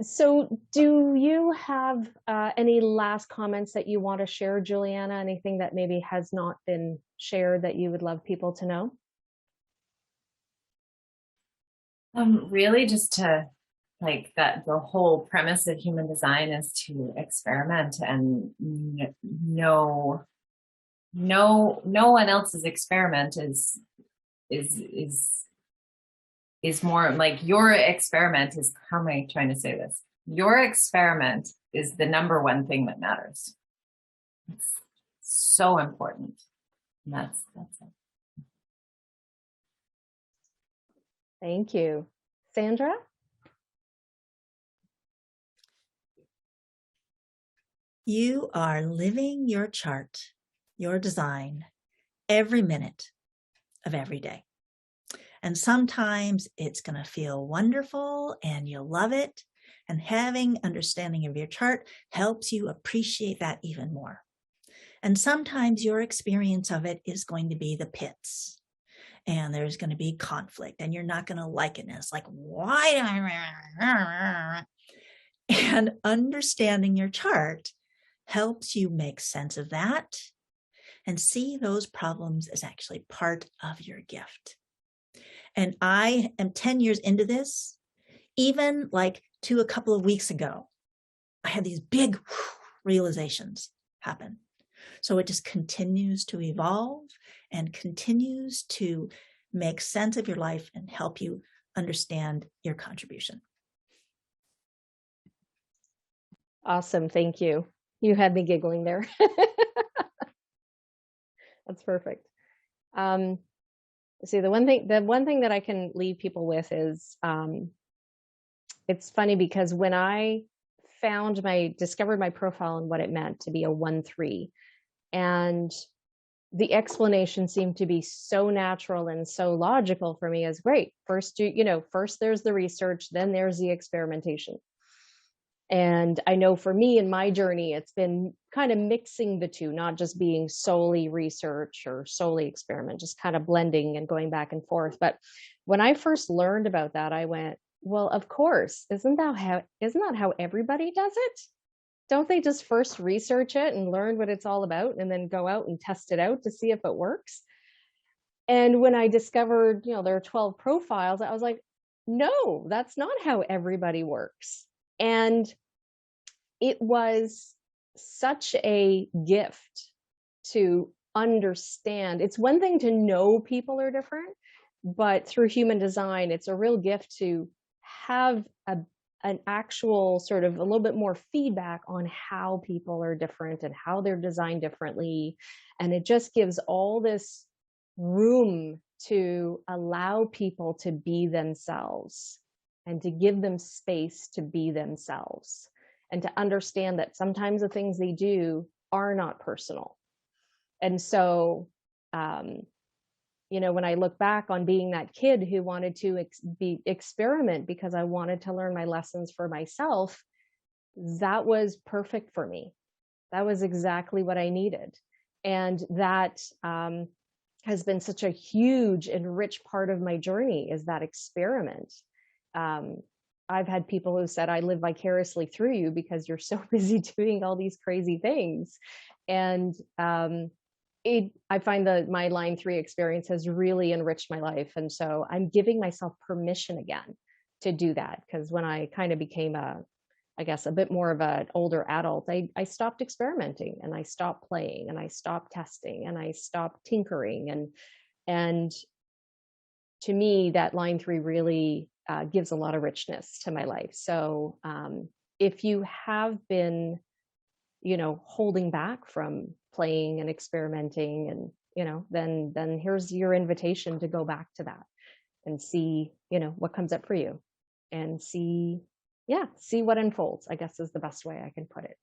So do you have any last comments that you want to share, Juliana? Anything that maybe has not been shared that you would love people to know? Really just to like that the whole premise of human design is to experiment and no one else's experiment is is more like your experiment is, how am I trying to say this? Your experiment is the number one thing that matters. It's so important. And that's it. Thank you. Sandra? You are living your chart, your design, every minute of every day. And sometimes it's going to feel wonderful and you'll love it. And having understanding of your chart helps you appreciate that even more. And sometimes your experience of it is going to be the pits. And there's going to be conflict and you're not going to like it. And it's like, why? And understanding your chart helps you make sense of that and see those problems as actually part of your gift. And I am 10 years into this. Even like to a couple of weeks ago, I had these big realizations happen. So it just continues to evolve and continues to make sense of your life and help you understand your contribution. Awesome. Thank you. You had me giggling there. That's perfect. See, the one thing that I can leave people with is, it's funny because when I discovered my profile and what it meant to be a 1-3, and the explanation seemed to be so natural and so logical for me as great. First, first there's the research, then there's the experimentation. And I know for me in my journey, it's been kind of mixing the two, not just being solely research or solely experiment, just kind of blending and going back and forth. But when I first learned about that, I went, well, of course, isn't that how everybody does it? Don't they just first research it and learn what it's all about and then go out and test it out to see if it works? And when I discovered, there are 12 profiles, I was like, no, that's not how everybody works. And it was such a gift to understand. It's one thing to know people are different, but through human design, it's a real gift to have an actual sort of a little bit more feedback on how people are different and how they're designed differently. And it just gives all this room to allow people to be themselves and to give them space to be themselves and to understand that sometimes the things they do are not personal. And so, when I look back on being that kid who wanted to experiment because I wanted to learn my lessons for myself, that was perfect for me. That was exactly what I needed. And that has been such a huge and rich part of my journey, is that experiment. I've had people who said, I live vicariously through you because you're so busy doing all these crazy things. And I find that my line 3 experience has really enriched my life. And so I'm giving myself permission again to do that. Because when I kind of became a bit more of an older adult, I stopped experimenting and I stopped playing and I stopped testing and I stopped tinkering. And to me, that line 3 really gives a lot of richness to my life. So if you have been, holding back from playing and experimenting and, then here's your invitation to go back to that and see, what comes up for you and see what unfolds, I guess is the best way I can put it.